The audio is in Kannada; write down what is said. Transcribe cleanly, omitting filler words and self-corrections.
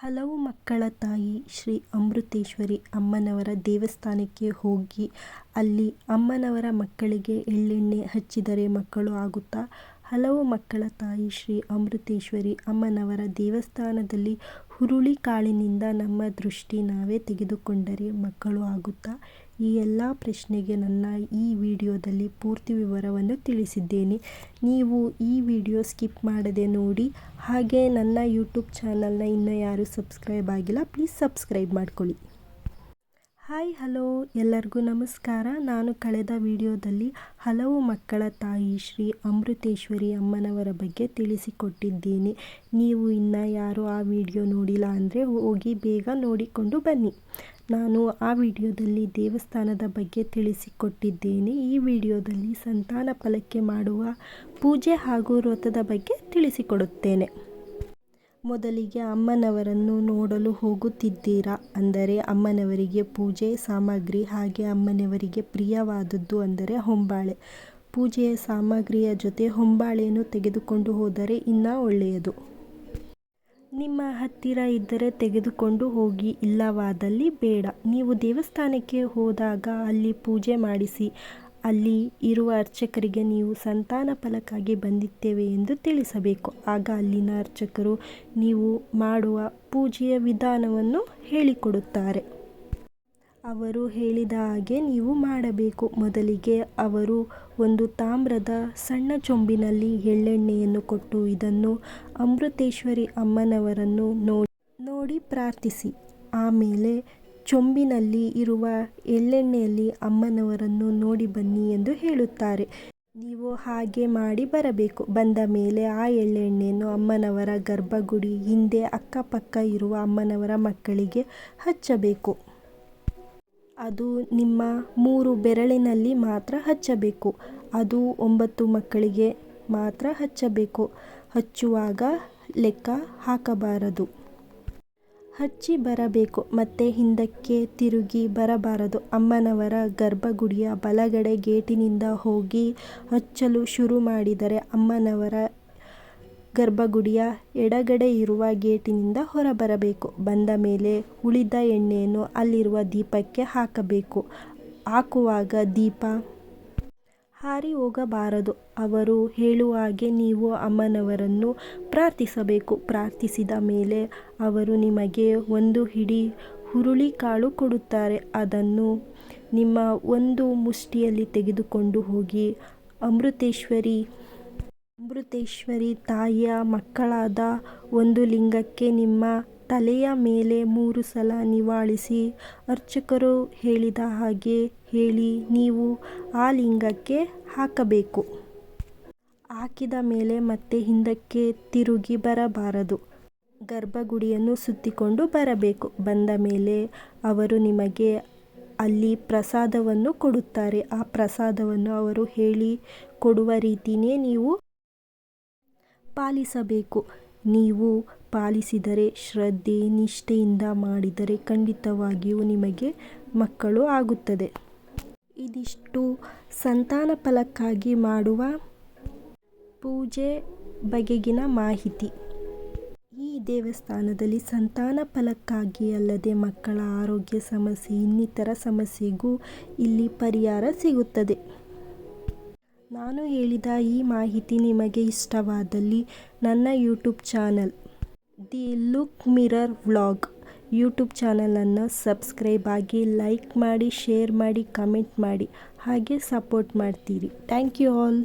ಹಲವು ಮಕ್ಕಳ ತಾಯಿ ಶ್ರೀ ಅಮೃತೇಶ್ವರಿ ಅಮ್ಮನವರ ದೇವಸ್ಥಾನಕ್ಕೆ ಹೋಗಿ ಅಲ್ಲಿ ಅಮ್ಮನವರ ಮಕ್ಕಳಿಗೆ ಎಳ್ಳೆಣ್ಣೆ ಹಚ್ಚಿದರೆ ಮಕ್ಕಳು ಆಗುತ್ತಾ? ಹಲವು ಮಕ್ಕಳ ತಾಯಿ ಶ್ರೀ ಅಮೃತೇಶ್ವರಿ ಅಮ್ಮನವರ ದೇವಸ್ಥಾನದಲ್ಲಿ ಹುರುಳಿಕಾಳಿನಿಂದ ನಮ್ಮ ದೃಷ್ಟಿ ನಾವೇ ತೆಗೆದುಕೊಂಡರೆ ಮಕ್ಕಳು ಆಗುತ್ತಾ? ಈ ಎಲ್ಲ ಪ್ರಶ್ನೆಗೆ ನನ್ನ ಈ ವಿಡಿಯೋದಲ್ಲಿ ಪೂರ್ತಿ ವಿವರವನ್ನು ತಿಳಿಸಿದ್ದೇನೆ. ನೀವು ಈ ವಿಡಿಯೋ ಸ್ಕಿಪ್ ಮಾಡದೆ ನೋಡಿ. ಹಾಗೆ ನನ್ನ ಯೂಟ್ಯೂಬ್ ಚಾನಲ್ನ ಇನ್ನೂ ಯಾರು ಸಬ್ಸ್ಕ್ರೈಬ್ ಆಗಿಲ್ಲ, ಪ್ಲೀಸ್ ಸಬ್ಸ್ಕ್ರೈಬ್ ಮಾಡ್ಕೊಳ್ಳಿ. ಹಾಯ್ ಹಲೋ ಎಲ್ಲರಿಗೂ ನಮಸ್ಕಾರ. ನಾನು ಕಳೆದ ವಿಡಿಯೋದಲ್ಲಿ ಹಲವು ಮಕ್ಕಳ ತಾಯಿ ಶ್ರೀ ಅಮೃತೇಶ್ವರಿ ಅಮ್ಮನವರ ಬಗ್ಗೆ ತಿಳಿಸಿಕೊಟ್ಟಿದ್ದೇನೆ. ನೀವು ಇನ್ನು ಯಾರು ಆ ವಿಡಿಯೋ ನೋಡಿಲ್ಲ ಅಂದರೆ ಹೋಗಿ ಬೇಗ ನೋಡಿಕೊಂಡು ಬನ್ನಿ. ನಾನು ಆ ವಿಡಿಯೋದಲ್ಲಿ ದೇವಸ್ಥಾನದ ಬಗ್ಗೆ ತಿಳಿಸಿಕೊಟ್ಟಿದ್ದೇನೆ. ಈ ವಿಡಿಯೋದಲ್ಲಿ ಸಂತಾನ ಫಲಕ್ಕೆ ಮಾಡುವ ಪೂಜೆ ಹಾಗೂ ವ್ರತದ ಬಗ್ಗೆ ತಿಳಿಸಿಕೊಡುತ್ತೇನೆ. ಮೊದಲಿಗೆ ಅಮ್ಮನವರನ್ನು ನೋಡಲು ಹೋಗುತ್ತಿದ್ದೀರಾ ಅಂದರೆ ಅಮ್ಮನವರಿಗೆ ಪೂಜೆ ಸಾಮಗ್ರಿ, ಹಾಗೆ ಅಮ್ಮನವರಿಗೆ ಪ್ರಿಯವಾದದ್ದು ಅಂದರೆ ಹೊಂಬಾಳೆ. ಪೂಜೆಯ ಸಾಮಗ್ರಿಯ ಜೊತೆ ಹೊಂಬಾಳೆಯನ್ನು ತೆಗೆದುಕೊಂಡು ಹೋದರೆ ಇನ್ನೂ ಒಳ್ಳೆಯದು. ನಿಮ್ಮ ಹತ್ತಿರ ಇದ್ದರೆ ತೆಗೆದುಕೊಂಡು ಹೋಗಿ, ಇಲ್ಲವಾದಲ್ಲಿ ಬೇಡ. ನೀವು ದೇವಸ್ಥಾನಕ್ಕೆ ಹೋದಾಗ ಅಲ್ಲಿ ಪೂಜೆ ಮಾಡಿಸಿ ಅಲ್ಲಿ ಇರುವ ಅರ್ಚಕರಿಗೆ ನೀವು ಸಂತಾನ ಫಲಕ್ಕಾಗಿ ಬಂದಿದ್ದೇವೆ ಎಂದು ತಿಳಿಸಬೇಕು. ಆಗ ಅಲ್ಲಿನ ಅರ್ಚಕರು ನೀವು ಮಾಡುವ ಪೂಜೆಯ ವಿಧಾನವನ್ನು ಹೇಳಿಕೊಡುತ್ತಾರೆ. ಅವರು ಹೇಳಿದ ಹಾಗೆ ನೀವು ಮಾಡಬೇಕು. ಮೊದಲಿಗೆ ಅವರು ಒಂದು ತಾಮ್ರದ ಸಣ್ಣ ಚೊಂಬಿನಲ್ಲಿ ಎಳ್ಳೆಣ್ಣೆಯನ್ನು ಕೊಟ್ಟು ಇದನ್ನು ಅಮೃತೇಶ್ವರಿ ಅಮ್ಮನವರನ್ನು ನೋಡಿ ಪ್ರಾರ್ಥಿಸಿ. ಆಮೇಲೆ ಚೊಂಬಿನಲ್ಲಿ ಇರುವ ಎಳ್ಳೆಣ್ಣೆಯಲ್ಲಿ ಅಮ್ಮನವರನ್ನು ನೋಡಿ ಬನ್ನಿ ಎಂದು ಹೇಳುತ್ತಾರೆ. ನೀವು ಹಾಗೆ ಮಾಡಿ ಬರಬೇಕು. ಬಂದ ಮೇಲೆ ಆ ಎಳ್ಳೆಣ್ಣೆಯನ್ನು ಅಮ್ಮನವರ ಗರ್ಭಗುಡಿ ಹಿಂದೆ ಅಕ್ಕಪಕ್ಕ ಇರುವ ಅಮ್ಮನವರ ಮಕ್ಕಳಿಗೆ ಹಚ್ಚಬೇಕು. ಅದು ನಿಮ್ಮ 3 ಬೆರಳಿನಲ್ಲಿ ಮಾತ್ರ ಹಚ್ಚಬೇಕು. ಅದು 9 ಮಕ್ಕಳಿಗೆ ಮಾತ್ರ ಹಚ್ಚಬೇಕು. ಹಚ್ಚುವಾಗ ಲೆಕ್ಕ ಹಾಕಬಾರದು. ಹಚ್ಚಿ ಬರಬೇಕು, ಮತ್ತೆ ಹಿಂದಕ್ಕೆ ತಿರುಗಿ ಬರಬಾರದು. ಅಮ್ಮನವರ ಗರ್ಭಗುಡಿಯ ಬಲಗಡೆ ಗೇಟಿನಿಂದ ಹೋಗಿ ಹಚ್ಚಲು ಶುರು ಮಾಡಿದರೆ ಅಮ್ಮನವರ ಗರ್ಭಗುಡಿಯ ಎಡಗಡೆ ಇರುವ ಗೇಟಿನಿಂದ ಹೊರಬರಬೇಕು. ಬಂದ ಮೇಲೆ ಉಳಿದ ಎಣ್ಣೆಯನ್ನು ಅಲ್ಲಿರುವ ದೀಪಕ್ಕೆ ಹಾಕಬೇಕು. ಹಾಕುವಾಗ ದೀಪ ಹಾರಿ ಹೋಗಬಾರದು. ಅವರು ಹೇಳುವ ಹಾಗೆ ನೀವು ಅಮ್ಮನವರನ್ನು ಪ್ರಾರ್ಥಿಸಬೇಕು. ಪ್ರಾರ್ಥಿಸಿದ ಮೇಲೆ ಅವರು ನಿಮಗೆ ಒಂದು ಹಿಡಿ ಹುರುಳಿಕಾಳು ಕೊಡುತ್ತಾರೆ. ಅದನ್ನು ನಿಮ್ಮ ಒಂದು ಮುಷ್ಟಿಯಲ್ಲಿ ತೆಗೆದುಕೊಂಡು ಹೋಗಿ ಅಮೃತೇಶ್ವರಿ ತಾಯಿಯ ಮಕ್ಕಳಾದ ಒಂದು ಲಿಂಗಕ್ಕೆ ನಿಮ್ಮ ತಲೆಯ ಮೇಲೆ 3 ಸಲ ನಿವಾಳಿಸಿ ಅರ್ಚಕರು ಹೇಳಿದ ಹಾಗೆ ಹೇಳಿ ನೀವು ಆ ಲಿಂಗಕ್ಕೆ ಹಾಕಬೇಕು. ಹಾಕಿದ ಮೇಲೆ ಮತ್ತೆ ಹಿಂದಕ್ಕೆ ತಿರುಗಿ ಬರಬಾರದು. ಗರ್ಭಗುಡಿಯನ್ನು ಸುತ್ತಿಕೊಂಡು ಬರಬೇಕು. ಬಂದ ಮೇಲೆ ಅವರು ನಿಮಗೆ ಅಲ್ಲಿ ಪ್ರಸಾದವನ್ನು ಕೊಡುತ್ತಾರೆ. ಆ ಪ್ರಸಾದವನ್ನು ಅವರು ಹೇಳಿ ಕೊಡುವ ರೀತಿಯೇ ನೀವು ಪಾಲಿಸಬೇಕು. ನೀವು ಪಾಲಿಸಿದರೆ, ಶ್ರದ್ಧೆ ನಿಷ್ಠೆಯಿಂದ ಮಾಡಿದರೆ ಖಂಡಿತವಾಗಿಯೂ ನಿಮಗೆ ಮಕ್ಕಳು ಆಗುತ್ತದೆ. ಇದಿಷ್ಟು ಸಂತಾನ ಫಲಕ್ಕಾಗಿ ಮಾಡುವ ಪೂಜೆ ಬಗೆಗಿನ ಮಾಹಿತಿ. ಈ ದೇವಸ್ಥಾನದಲ್ಲಿ ಸಂತಾನ ಫಲಕ್ಕಾಗಿ ಅಲ್ಲದೆ ಮಕ್ಕಳ ಆರೋಗ್ಯ ಸಮಸ್ಯೆ, ಇನ್ನಿತರ ಸಮಸ್ಯೆಗೂ ಇಲ್ಲಿ ಪರಿಹಾರ ಸಿಗುತ್ತದೆ. ನಾನು ಹೇಳಿದ ಈ ಮಾಹಿತಿ ನಿಮಗೆ ಇಷ್ಟವಾದಲ್ಲಿ ನನ್ನ YouTube channel the look mirror vlog YouTube ಚಾನಲನ್ನು ಸಬ್ಸ್ಕ್ರೈಬ್ ಆಗಿ, ಲೈಕ್ ಮಾಡಿ, ಶೇರ್ ಮಾಡಿ, ಕಮೆಂಟ್ ಮಾಡಿ, ಹಾಗೆ ಸಪೋರ್ಟ್ ಮಾಡ್ತೀರಿ. Thank you all.